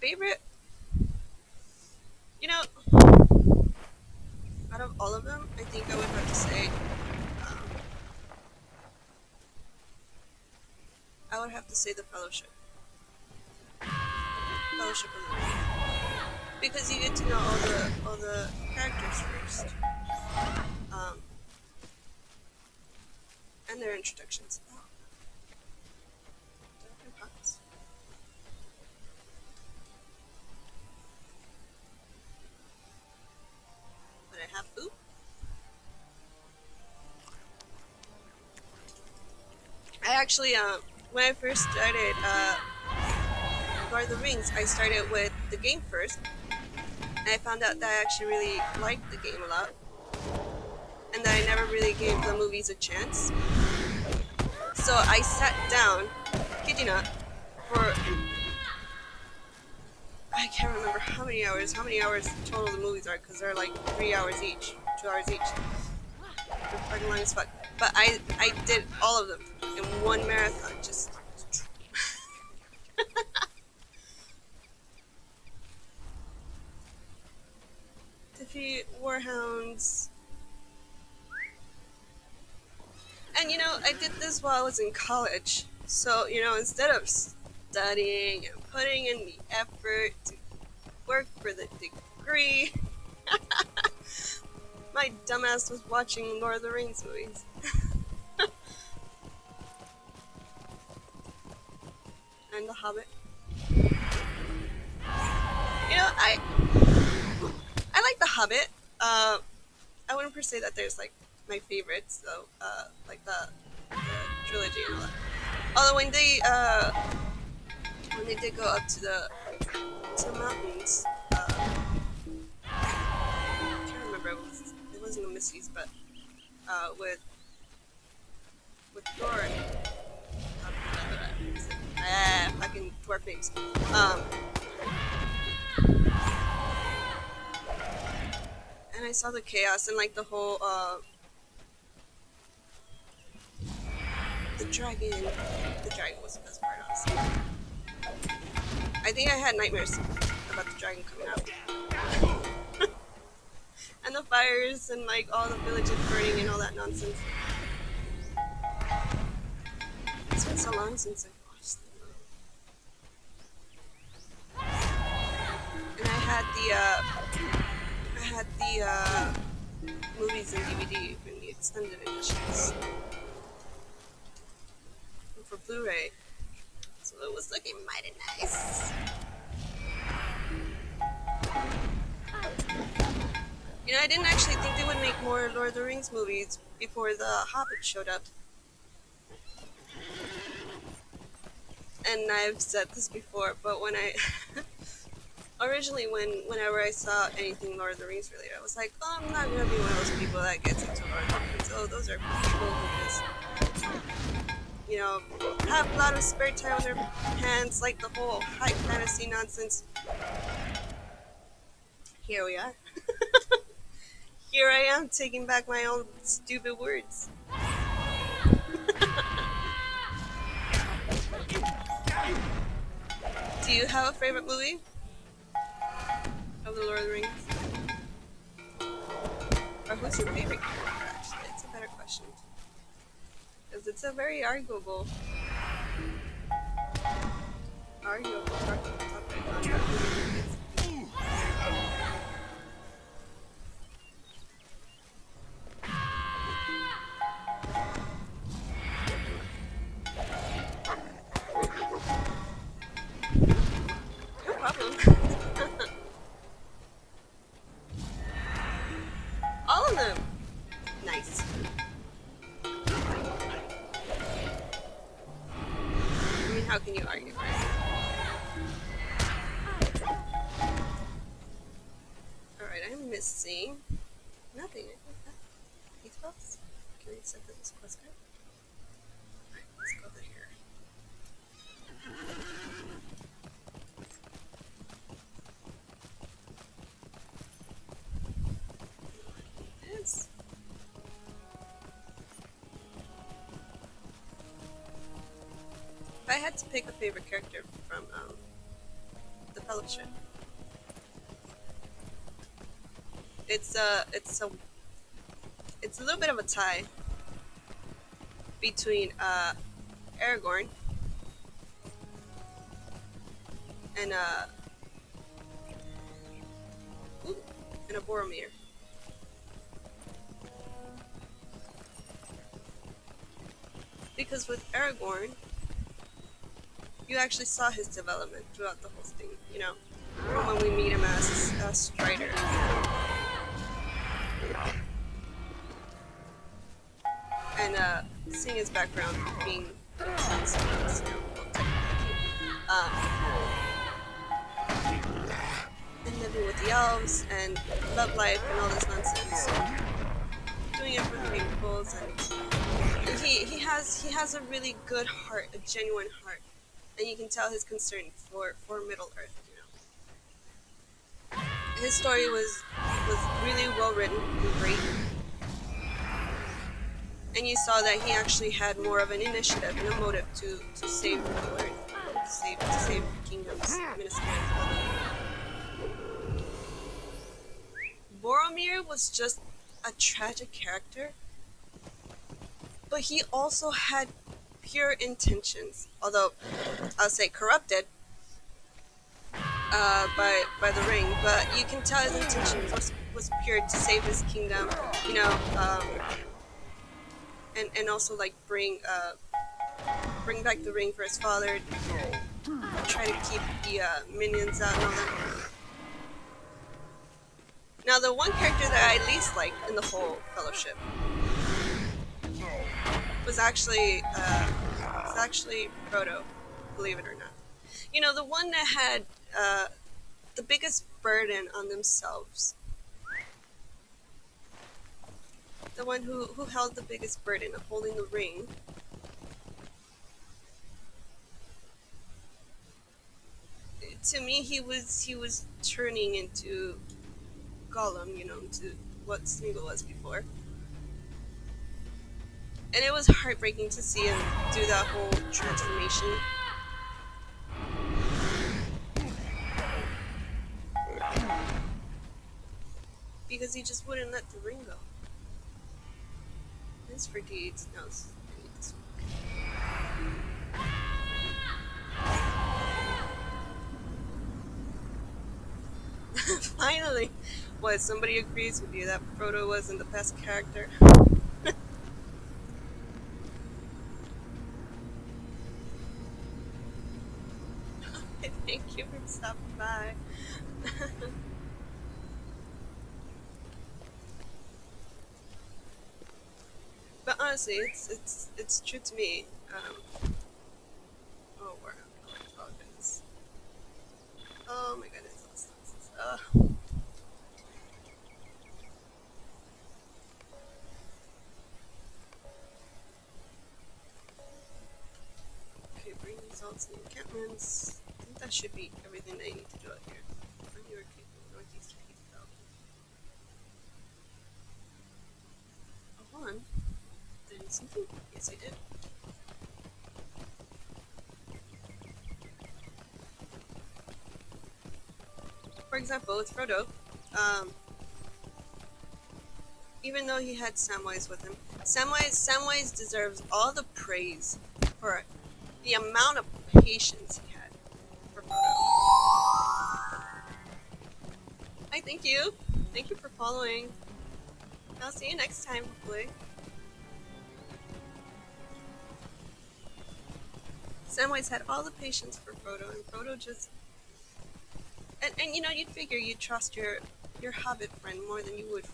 favorite, you know, out of all of them, I think I would have to say, um, I would have to say the Fellowship of the Ring, because you get to know all the characters first, um, and their introductions. Oh, different parts. But I have food. I actually, when I first started Lord of the Rings, I started with the game first, and I found out that I actually really liked the game a lot, and that I never really gave the movies a chance. So I sat down, kid you not, for I can't remember how many hours total the movies are, because they're like 3 hours each, 2 hours each. They're fucking long as fuck. But I did all of them in one marathon, just defeat warhounds. And I did this while I was in college. So, instead of studying and putting in the effort to work for the degree, my dumbass was watching Lord of the Rings movies. And The Hobbit. I like The Hobbit. I wouldn't per se that there's like my favorites though. Like the trilogy and all that. Although when they did go up to the mountains, I can't remember. It wasn't the Missies, but with Thor and fucking dwarf names. And I saw the chaos and like the whole the dragon. The dragon was the best part, honestly. I think I had nightmares about the dragon coming out. And the fires and like all the villages burning and all that nonsense. It's been so long since I've watched them. And I had the movies and DVD in the extended editions for Blu-ray, so it was looking mighty nice. I didn't actually think they would make more Lord of the Rings movies before The Hobbit showed up. And I've said this before, but when I originally whenever I saw anything Lord of the Rings related, I was like, oh, I'm not gonna be one of those people that gets into Lord of the Rings. Oh, those are people who just have a lot of spare time on their hands, like the whole high fantasy nonsense. Here we are. Here I am taking back my own stupid words. Do you have a favorite movie of the Lord of the Rings? Or who's your favorite character, actually? It's a better question. Because it's a very arguable topic on who No problem. All of them. Nice. I mean, how can you argue, right? Alright, I'm missing nothing. Details? Can we set this quest card? Alright, let's go over here. Yes. If I had to pick a favorite character from the the Fellowship. It's a little bit of a tie between Aragorn and ooh, and a Boromir. Because with Aragorn, you actually saw his development throughout the whole thing, you know, from when we meet him as a Strider. And seeing his background being influenced, you know, um, and living with the elves and love life and all this nonsense, doing it for the peoples, and he has a really good heart, a genuine heart, and you can tell his concern for Middle Earth. You know, his story was really well written and great. And you saw that he actually had more of an initiative and a motive to save Middle Earth, to save the kingdom's ministers. Boromir was just a tragic character, but he also had pure intentions, although I'll say corrupted by the ring. But you can tell his intentions was pure to save his kingdom, you know. And also like bring back the ring for his father, try to keep the minions out and all that. Now the one character that I least liked in the whole Fellowship was actually Frodo, believe it or not. You know, the one that had the biggest burden on themselves. The one who held the biggest burden of holding the ring. To me, he was turning into Gollum, you know, to what Smeagol was before. And it was heartbreaking to see him do that whole transformation. Because he just wouldn't let the ring go. His for deeds. No, I need this one. Finally! What, somebody agrees with you that Frodo wasn't the best character? Thank you for stopping by. But honestly, it's true to me. Oh, where? Oh goodness. Oh my goodness. Okay, bring results and encampments. I think that should be everything that you need to do out here. Find your northeast peak belt. Oh, hold on. Did something? Yes, I did. For example, with Frodo, even though he had Samwise with him, Samwise deserves all the praise for the amount of patience he had for Frodo. Hi, thank you. Thank you for following. I'll see you next time, hopefully. Samwise had all the patience for Frodo, and Frodo just... And you know, you'd figure you'd trust your Hobbit friend more than you would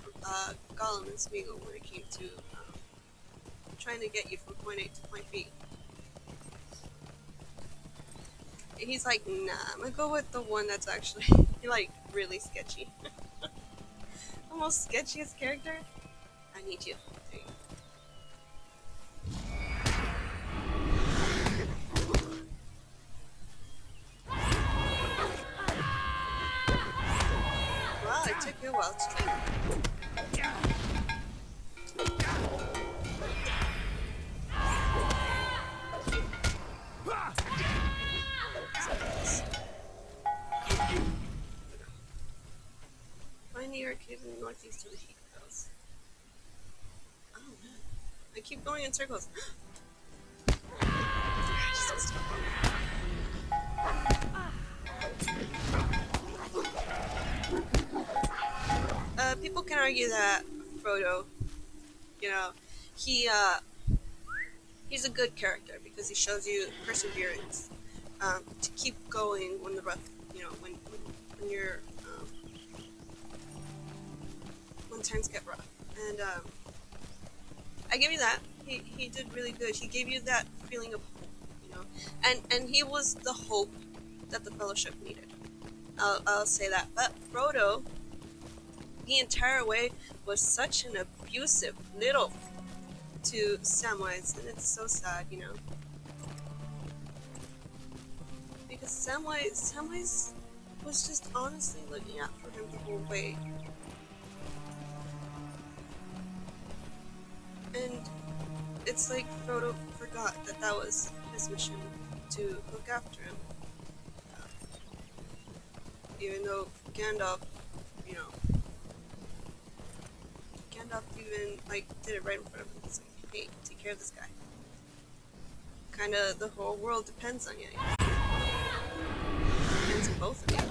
Gollum and Smeagol when it came to trying to get you from point A to point B. And he's like, nah, I'm gonna go with the one that's actually, like, really sketchy. The most sketchiest character? I need you. There you go. Well, it took you a while to train. located northeast of the heat coast. Oh man, I keep going in circles. People can argue that Frodo, you know, he he's a good character because he shows you perseverance, to keep going when the rough, when you're when times get rough. And I give you that. He did really good. He gave you that feeling of hope, and he was the hope that the Fellowship needed. I'll say that. But Frodo, the entire way, was such an abusive little to Samwise, and it's so sad. Because Samwise was just honestly looking out for him the whole way. And it's like Frodo forgot that that was his mission, to look after him. Even though Gandalf, you know, Gandalf even did it right in front of him. He's like, hey, take care of this guy. Kinda the whole world depends on you. Depends on both of you.